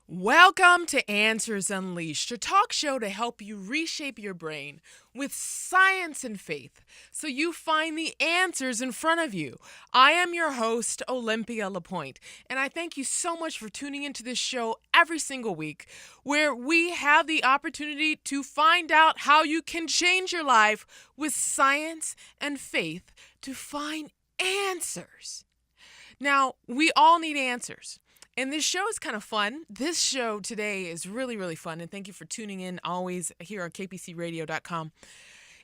Welcome to Answers Unleashed, a talk show to help you reshape your brain with science and faith so you find the answers in front of you. I am your host, Olympia LePoint, and I thank you so much for tuning into this show every single week where we have the opportunity to find out how you can change your life with science and faith to find answers. Now, we all need answers. And this show is kind of fun. This show today is really, really fun. And thank you for tuning in always here on kpcradio.com.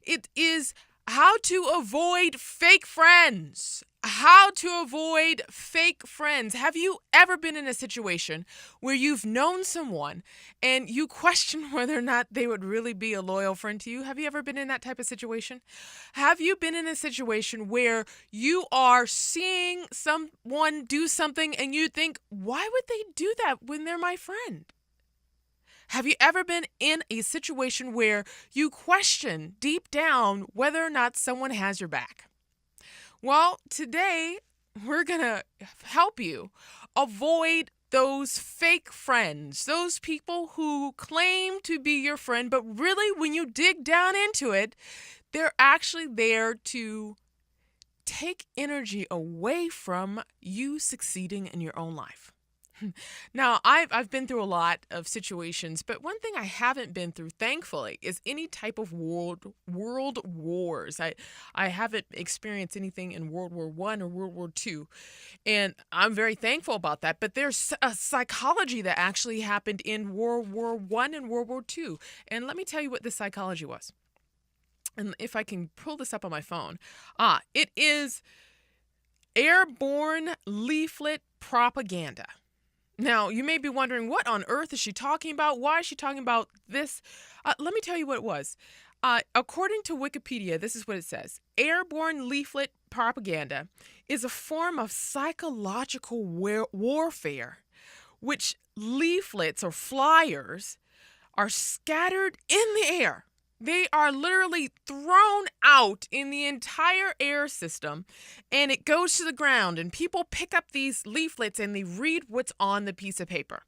It is how to avoid fake friends. How to avoid fake friends. Have you ever been in a situation where you've known someone and you question whether or not they would really be a loyal friend to you? Have you ever been in that type of situation? Have you been in a situation where you are seeing someone do something and you think, why would they do that when they're my friend? Have you ever been in a situation where you question deep down whether or not someone has your back? Well, today we're going to help you avoid those fake friends, those people who claim to be your friend, but really when you dig down into it, they're actually there to take energy away from you succeeding in your own life. Now, I've been through a lot of situations, but one thing I haven't been through, thankfully, is any type of world wars. I haven't experienced anything in World War I or World War II, and I'm very thankful about that. But there's a psychology that actually happened in World War I and World War II, and let me tell you what this psychology was. And if I can pull this up on my phone, it is airborne leaflet propaganda. Now, you may be wondering, what on earth is she talking about? Why is she talking about this? Let me tell you what it was. According to Wikipedia, this is what it says. Airborne leaflet propaganda is a form of psychological warfare, which leaflets or flyers are scattered in the air. They are literally thrown out in the entire air system, and it goes to the ground, and people pick up these leaflets and they read what's on the piece of paper.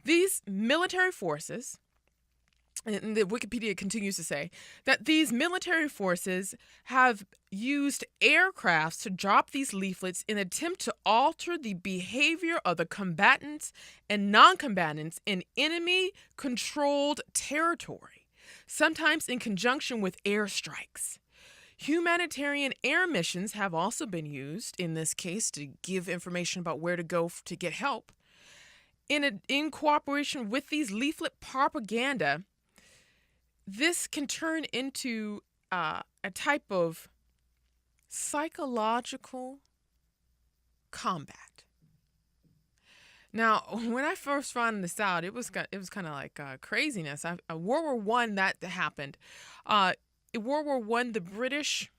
These military forces, and the Wikipedia continues to say, that these military forces have used aircrafts to drop these leaflets in an attempt to alter the behavior of the combatants and non-combatants in enemy-controlled territory, sometimes in conjunction with airstrikes. Humanitarian air missions have also been used, in this case, to give information about where to go to get help. In cooperation with these leaflet propaganda, this can turn into a type of psychological combat. Now, when I first found this out, it was kind of like craziness. World War I, that happened. In World War I, the British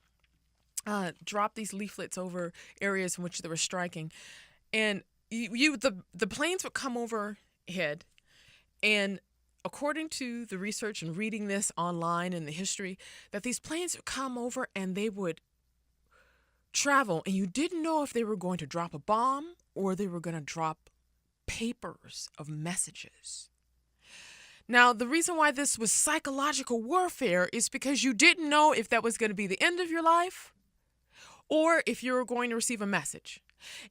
dropped these leaflets over areas in which they were striking, and the planes would come overhead, and according to the research and reading this online in the history, that these planes would come over and they would travel, and you didn't know if they were going to drop a bomb or they were going to drop papers of messages. Now, the reason why this was psychological warfare is because you didn't know if that was going to be the end of your life or if you were going to receive a message.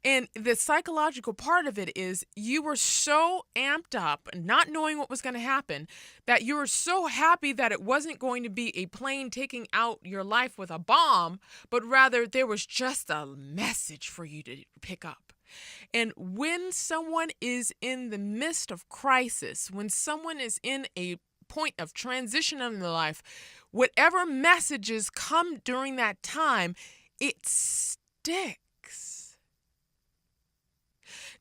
And the psychological part of it is you were so amped up, not knowing what was going to happen, that you were so happy that it wasn't going to be a plane taking out your life with a bomb, but rather there was just a message for you to pick up. And when someone is in the midst of crisis, when someone is in a point of transition in their life, whatever messages come during that time, it sticks.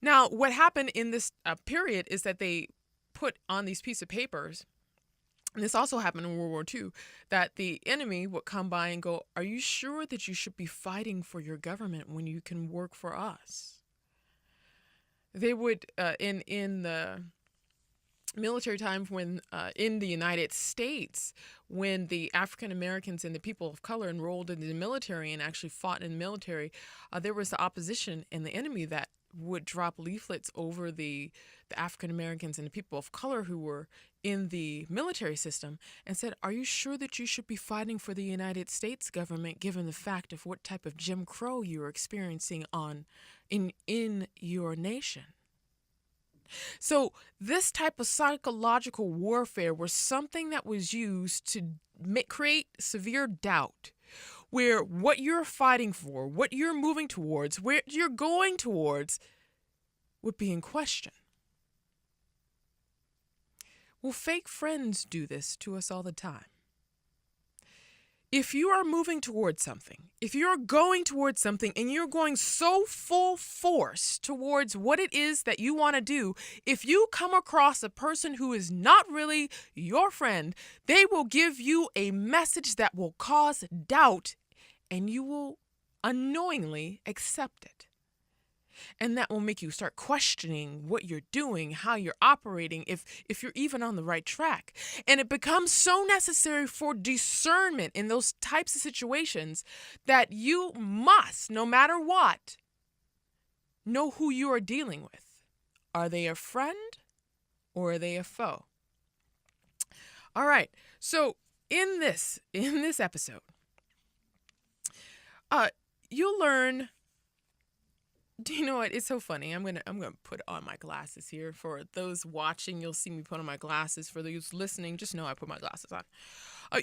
Now, what happened in this period is that they put on these pieces of papers, and this also happened in World War II, that the enemy would come by and go, "Are you sure that you should be fighting for your government when you can work for us?" They would, in the military times when, in the United States, when the African Americans and the people of color enrolled in the military and actually fought in the military, there was the opposition and the enemy that would drop leaflets over the African Americans and the people of color who were in the military system and said, "Are you sure that you should be fighting for the United States government given the fact of what type of Jim Crow you are experiencing in your nation?" So this type of psychological warfare was something that was used to create severe doubt, where what you're fighting for, what you're moving towards, where you're going towards would be in question. Well, fake friends do this to us all the time. If you are moving towards something, if you're going towards something and you're going so full force towards what it is that you want to do, if you come across a person who is not really your friend, they will give you a message that will cause doubt and you will unknowingly accept it. And that will make you start questioning what you're doing, how you're operating, if you're even on the right track. And it becomes so necessary for discernment in those types of situations that you must, no matter what, know who you are dealing with. Are they a friend or are they a foe? All right. So in this episode, you'll learn. Do you know what? It's so funny. I'm gonna put on my glasses here. For those watching, you'll see me put on my glasses. For those listening, just know I put my glasses on.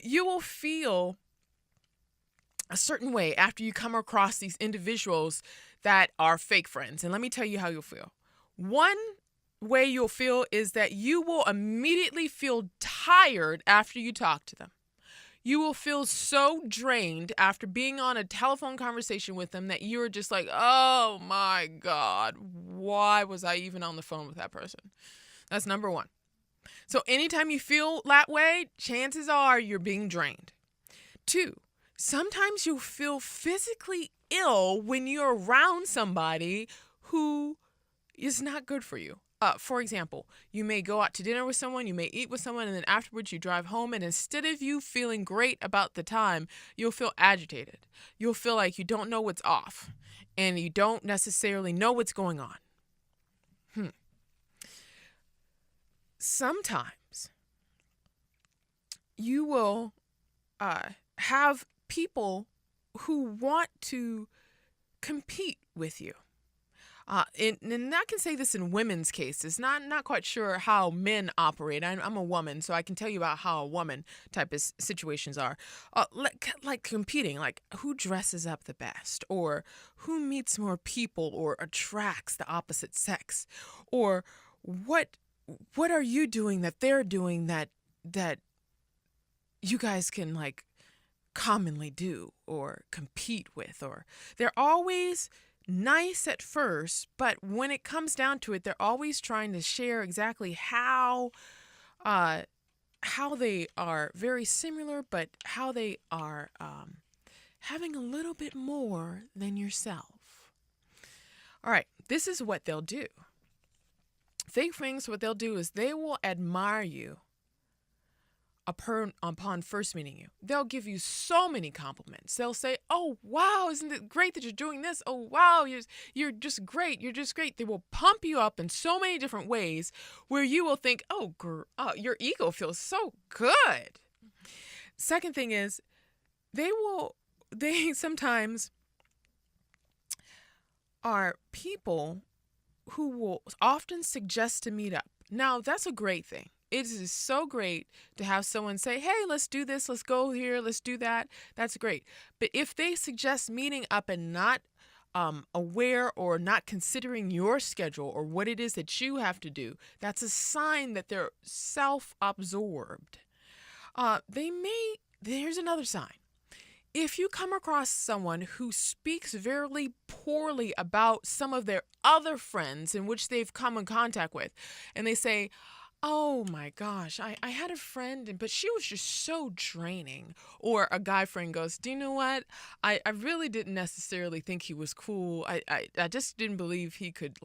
You will feel a certain way after you come across these individuals that are fake friends. And let me tell you how you'll feel. One way you'll feel is that you will immediately feel tired after you talk to them. You will feel so drained after being on a telephone conversation with them that you're just like, oh my God, why was I even on the phone with that person? That's number one. So anytime you feel that way, chances are you're being drained. Two, sometimes you'll feel physically ill when you're around somebody who is not good for you. For example, you may go out to dinner with someone, you may eat with someone, and then afterwards you drive home, and instead of you feeling great about the time, you'll feel agitated. You'll feel like you don't know what's off, and you don't necessarily know what's going on. Sometimes you will have people who want to compete with you. And I can say this in women's cases. Not quite sure how men operate. I'm a woman, so I can tell you about how a woman type of situations are. Like competing, like who dresses up the best, or who meets more people, or attracts the opposite sex, or what are you doing that they're doing that you guys can like commonly do or compete with, or they're always nice at first, but when it comes down to it, they're always trying to share exactly how they are very similar, but how they are having a little bit more than yourself. All right, this is what they'll do. Fake friends, what they'll do is they will admire you upon first meeting you. They'll give you so many compliments. They'll say, "Oh, wow, isn't it great that you're doing this? Oh, wow, you're just great. You're just great." They will pump you up in so many different ways where you will think, "Oh, your ego feels so good." Second thing is, they sometimes are people who will often suggest to meet up. Now, that's a great thing. It is so great to have someone say, "Hey, let's do this, let's go here, let's do that." That's great. But if they suggest meeting up and not aware or not considering your schedule or what it is that you have to do, that's a sign that they're self-absorbed. Here's another sign. If you come across someone who speaks very poorly about some of their other friends in which they've come in contact with, and they say, "Oh my gosh, I had a friend, but she was just so draining." Or a guy friend goes, "Do you know what? I really didn't necessarily think he was cool. I just didn't believe he could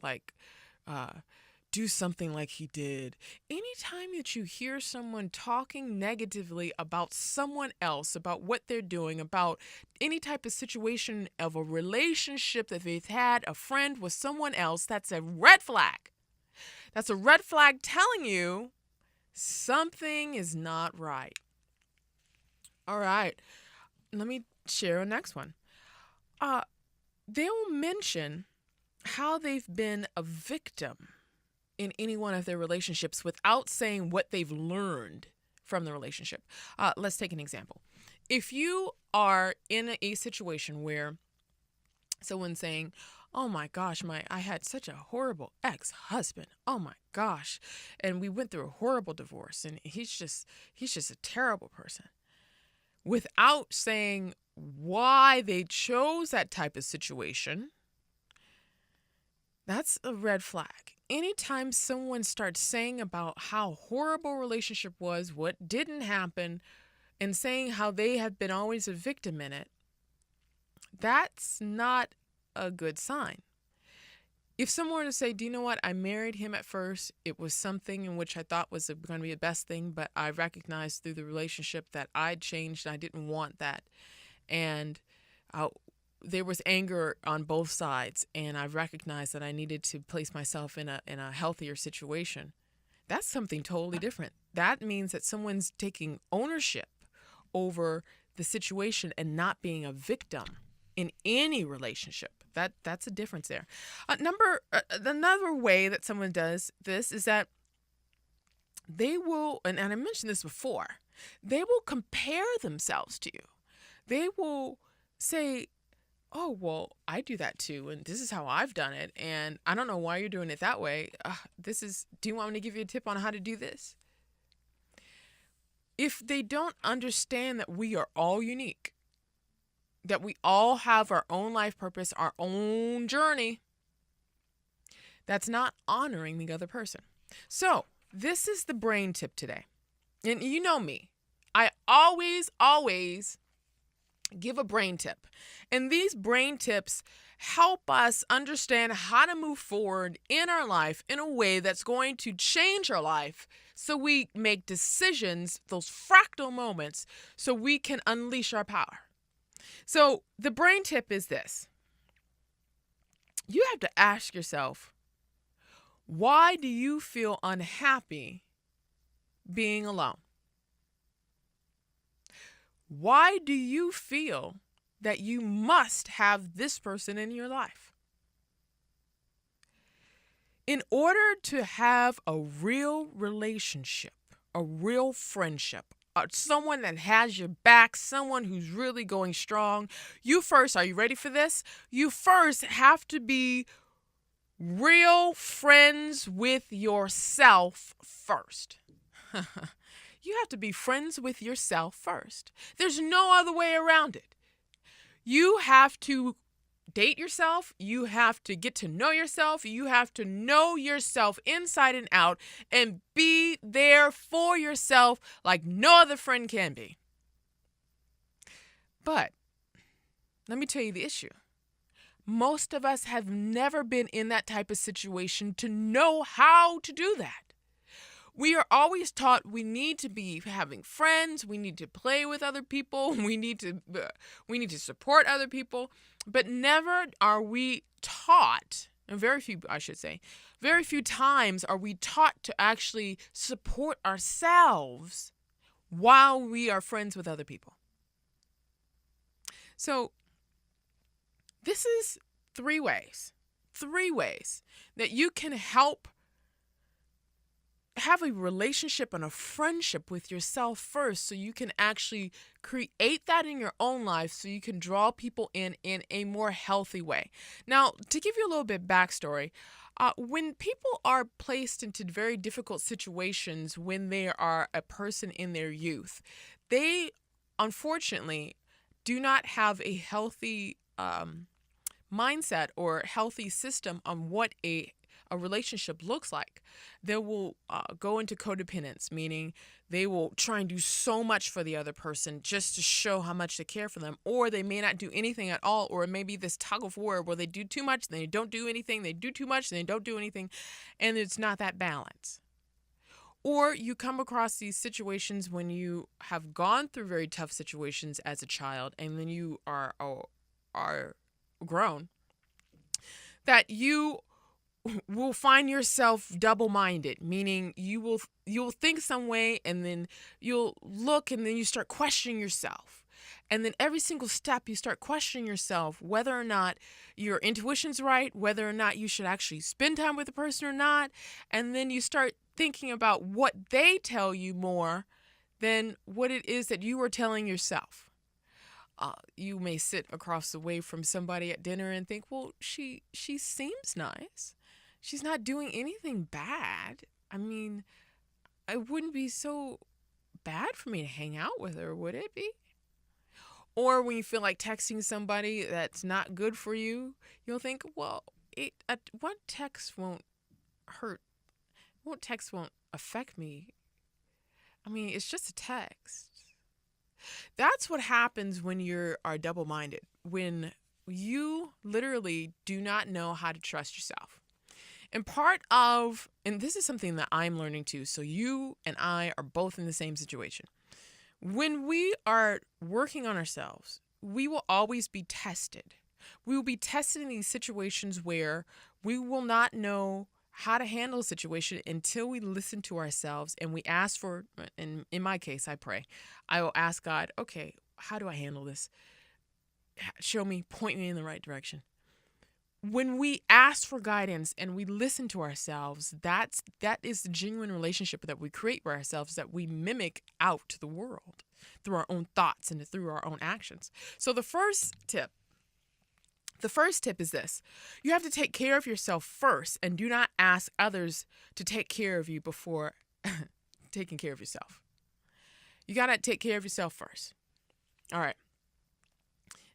do something like he did. Anytime that you hear someone talking negatively about someone else, about what they're doing, about any type of situation of a relationship that they've had, a friend with someone else, that's a red flag. That's a red flag telling you something is not right. All right, let me share a next one. They'll mention how they've been a victim in any one of their relationships without saying what they've learned from the relationship. Let's take an example. If you are in a situation where someone's saying, "Oh my gosh, I had such a horrible ex-husband. Oh my gosh, and we went through a horrible divorce, and he's just a terrible person," without saying why they chose that type of situation, that's a red flag. Anytime someone starts saying about how horrible a relationship was, what didn't happen, and saying how they have been always a victim in it, that's not a good sign. If someone were to say, "Do you know what? I married him at first. It was something in which I thought was going to be the best thing, but I recognized through the relationship that I'd changed and I didn't want that. And there was anger on both sides, and I recognized that I needed to place myself in a healthier situation." That's something totally different. That means that someone's taking ownership over the situation and not being a victim in any relationship. That's a difference there. Another way that someone does this is that they will, and I mentioned this before, they will compare themselves to you. They will say, "Oh, well, I do that too, and this is how I've done it, and I don't know why you're doing it that way. Do you want me to give you a tip on how to do this?" If they don't understand that we are all unique, that we all have our own life purpose, our own journey, that's not honoring the other person. So this is the brain tip today. And you know me, I always give a brain tip. And these brain tips help us understand how to move forward in our life in a way that's going to change our life, so we make decisions, those fractal moments, so we can unleash our power. So the brain tip is this. You have to ask yourself, why do you feel unhappy being alone? Why do you feel that you must have this person in your life? In order to have a real relationship, a real friendship, someone that has your back, someone who's really going strong, are you ready for this? You first have to be real friends with yourself first. You have to be friends with yourself first. There's no other way around it. You have to date yourself. You have to get to know yourself. You have to know yourself inside and out and be there for yourself like no other friend can be. But let me tell you the issue. Most of us have never been in that type of situation to know how to do that. We are always taught we need to be having friends, we need to play with other people, we need to support other people, but never are we taught, and very few times are we taught to actually support ourselves while we are friends with other people. So this is three ways that you can help have a relationship and a friendship with yourself first, so you can actually create that in your own life, so you can draw people in a more healthy way. Now, to give you a little bit backstory, when people are placed into very difficult situations when they are a person in their youth, they unfortunately do not have a healthy mindset or healthy system on what a a relationship looks like. They will go into codependence, meaning they will try and do so much for the other person just to show how much they care for them, or they may not do anything at all, or it may be this tug of war where they do too much, then they don't do anything, they do too much, then they don't do anything, and it's not that balance. Or you come across these situations when you have gone through very tough situations as a child, and then you are grown, that you will find yourself double-minded, meaning you'll think some way, and then you'll look, and then you start questioning yourself. And then every single step you start questioning yourself, whether or not your intuition's right, whether or not you should actually spend time with the person or not. And then you start thinking about what they tell you more than what it is that you are telling yourself. You may sit across the way from somebody at dinner and think, well, she seems nice. She's not doing anything bad. I mean, it wouldn't be so bad for me to hang out with her, would it be? Or when you feel like texting somebody that's not good for you, you'll think, well, one text won't hurt. One text won't affect me. I mean, it's just a text. That's what happens when you are double-minded, when you literally do not know how to trust yourself. And this is something that I'm learning too, so you and I are both in the same situation. When we are working on ourselves, we will always be tested. We will be tested in these situations where we will not know how to handle a situation until we listen to ourselves and we ask for, and in my case, I pray. I will ask God, okay, how do I handle this? Show me, point me in the right direction. When we ask for guidance and we listen to ourselves, that is the genuine relationship that we create for ourselves, that we mimic out to the world through our own thoughts and through our own actions. So the first tip is this: you have to take care of yourself first, and do not ask others to take care of you before taking care of yourself. You got to take care of yourself first. All right.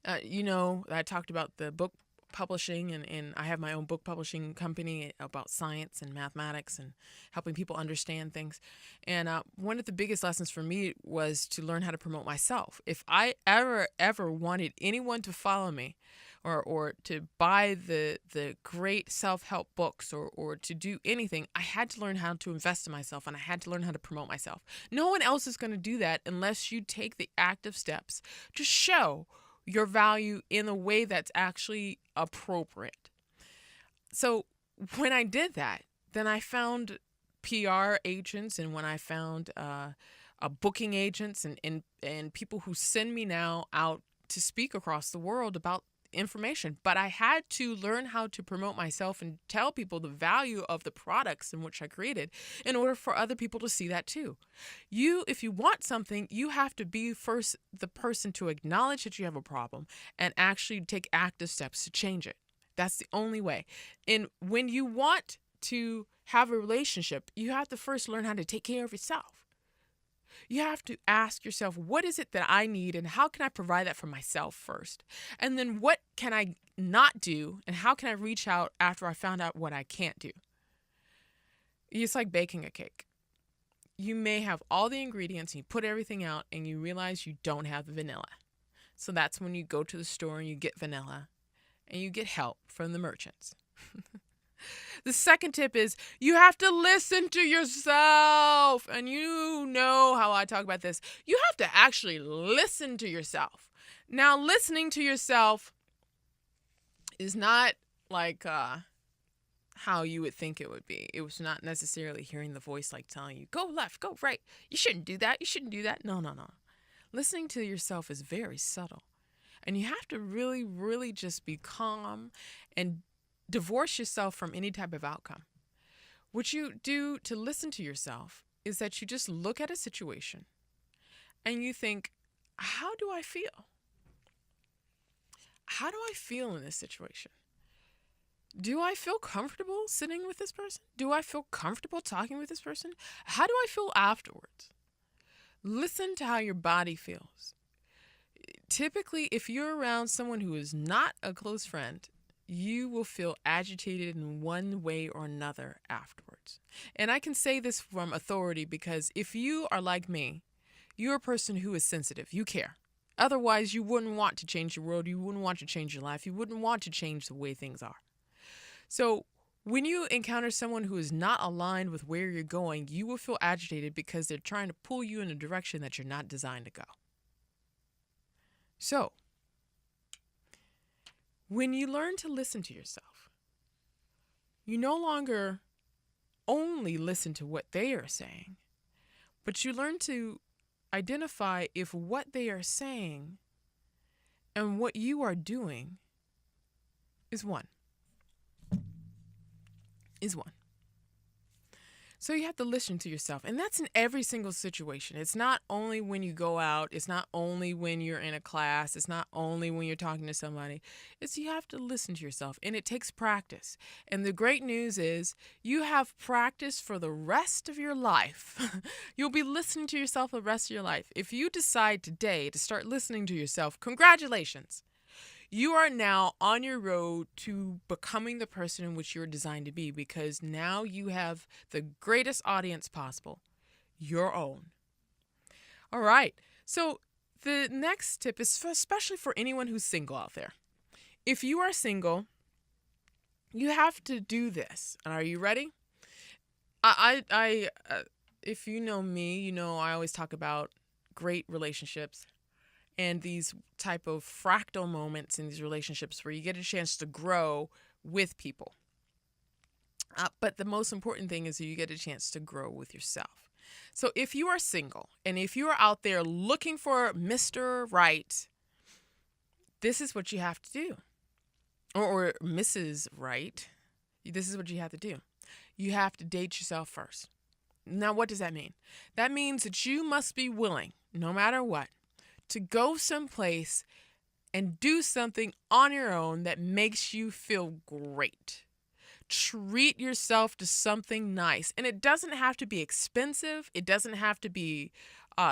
I talked about the book publishing, and I have my own book publishing company about science and mathematics and helping people understand things. And one of the biggest lessons for me was to learn how to promote myself. If I ever wanted anyone to follow me or to buy the great self-help books or to do anything, I had to learn how to invest in myself, and I had to learn how to promote myself. No one else is going to do that unless you take the active steps to show your value in a way that's actually appropriate. So when I did that, then I found PR agents, and when I found booking agents and people who send me now out to speak across the world about information. But I had to learn how to promote myself and tell people the value of the products in which I created in order for other people to see that too. If you want something, you have to be first the person to acknowledge that you have a problem and actually take active steps to change it. That's the only way. And when you want to have a relationship, you have to first learn how to take care of yourself. You have to ask yourself, what is it that I need, and how can I provide that for myself first? And then what can I not do, and how can I reach out after I found out what I can't do? It's like baking a cake. You may have all the ingredients, and you put everything out, and you realize you don't have the vanilla. So that's when you go to the store and you get vanilla, and you get help from the merchants. The second tip is you have to listen to yourself. And you know how I talk about this. You have to actually listen to yourself. Now, listening to yourself is not like how you would think it would be. It was not necessarily hearing the voice like telling you, go left, go right. You shouldn't do that. You shouldn't do that. No. Listening to yourself is very subtle. And you have to really, really just be calm and divorce yourself from any type of outcome. What you do to listen to yourself is that you just look at a situation and you think, how do I feel? How do I feel in this situation? Do I feel comfortable sitting with this person? Do I feel comfortable talking with this person? How do I feel afterwards? Listen to how your body feels. Typically, if you're around someone who is not a close friend, you will feel agitated in one way or another afterwards. And I can say this from authority because if you are like me, you're a person who is sensitive. You care. Otherwise, you wouldn't want to change the world. You wouldn't want to change your life. You wouldn't want to change the way things are. So when you encounter someone who is not aligned with where you're going, you will feel agitated because they're trying to pull you in a direction that you're not designed to go. So when you learn to listen to yourself, you no longer only listen to what they are saying, but you learn to identify if what they are saying and what you are doing is one. So you have to listen to yourself. And that's in every single situation. It's not only when you go out. It's not only when you're in a class. It's not only when you're talking to somebody. It's you have to listen to yourself. And it takes practice. And the great news is you have practice for the rest of your life. You'll be listening to yourself the rest of your life. If you decide today to start listening to yourself, congratulations. You are now on your road to becoming the person in which you're designed to be, because now you have the greatest audience possible, your own. All right. So the next tip is especially for anyone who's single out there. If you are single, you have to do this. Are you ready? If you know me, you know I always talk about great relationships. And these type of fractal moments in these relationships where you get a chance to grow with people. But the most important thing is that you get a chance to grow with yourself. So if you are single and if you are out there looking for Mr. Right, this is what you have to do. Or Mrs. Right. This is what you have to do. You have to date yourself first. Now, what does that mean? That means that you must be willing, no matter what, to go someplace and do something on your own that makes you feel great. Treat yourself to something nice. And it doesn't have to be expensive. It doesn't have to be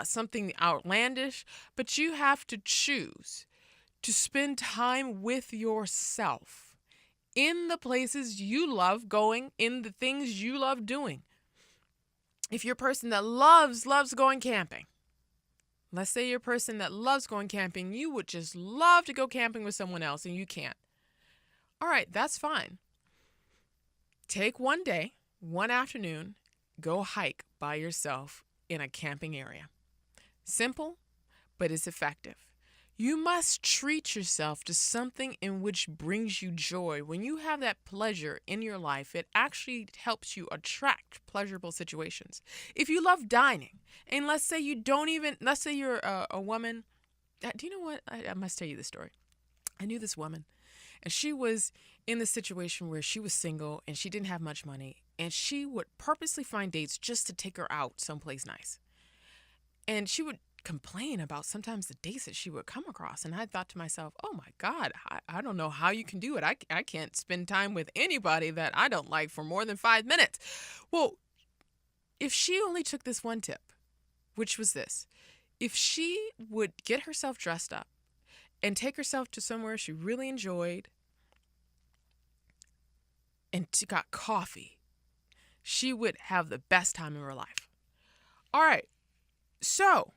something outlandish. But you have to choose to spend time with yourself in the places you love going, in the things you love doing. If you're a person that loves going camping, let's say you're a person that loves going camping, you would just love to go camping with someone else and you can't. All right, that's fine. Take one day, one afternoon, go hike by yourself in a camping area. Simple, but it's effective. You must treat yourself to something in which brings you joy. When you have that pleasure in your life, it actually helps you attract pleasurable situations. If you love dining, and let's say you're a woman. Do you know what? I must tell you this story. I knew this woman, and she was in the situation where she was single and she didn't have much money, and she would purposely find dates just to take her out someplace nice. And she would complain about sometimes the dates that she would come across. And I thought to myself, oh my God, I don't know how you can do it. I can't spend time with anybody that I don't like for more than 5 minutes. Well, if she only took this one tip, which was this, if she would get herself dressed up and take herself to somewhere she really enjoyed and got coffee, she would have the best time of her life. All right. So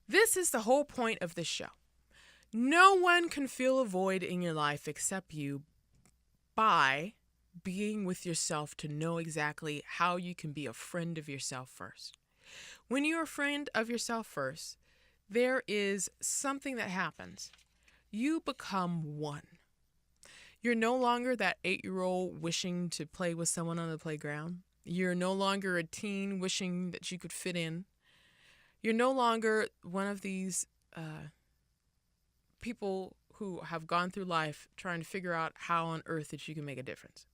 this is the whole point of this show. No one can fill a void in your life except you by being with yourself to know exactly how you can be a friend of yourself first. When you're a friend of yourself first, there is something that happens. You become one. You're no longer that 8-year-old wishing to play with someone on the playground. You're no longer a teen wishing that you could fit in. You're no longer one of these people who have gone through life trying to figure out how on earth that you can make a difference.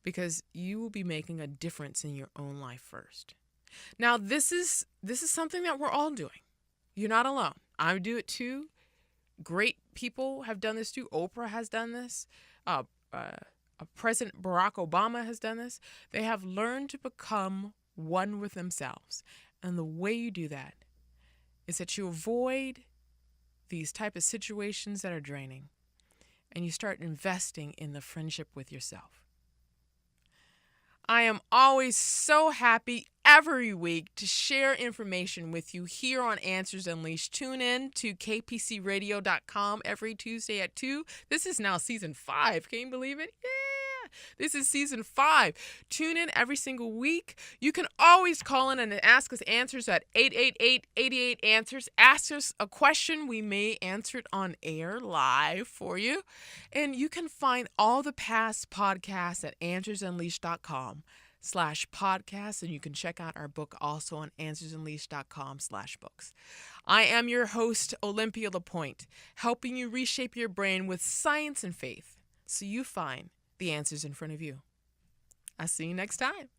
Because you will be making a difference in your own life first. Now, this is something that we're all doing. You're not alone. I do it too. Great people have done this too. Oprah has done this. President Barack Obama has done this. They have learned to become one with themselves. And the way you do that is that you avoid these type of situations that are draining. and you start investing in the friendship with yourself. I am always so happy every week to share information with you here on Answers Unleashed. Tune in to kpcradio.com every Tuesday at 2. This is now season 5. Can you believe it? Yeah. This is season 5. Tune in every single week. You can always call in and ask us answers at 888-88-ANSWERS. Ask us a question. We may answer it on air live for you. And you can find all the past podcasts at answersunleashed.com/podcast. And you can check out our book also on answersunleashed.com/books. I am your host, Olympia LePoint, helping you reshape your brain with science and faith so you find the answers in front of you. I'll see you next time.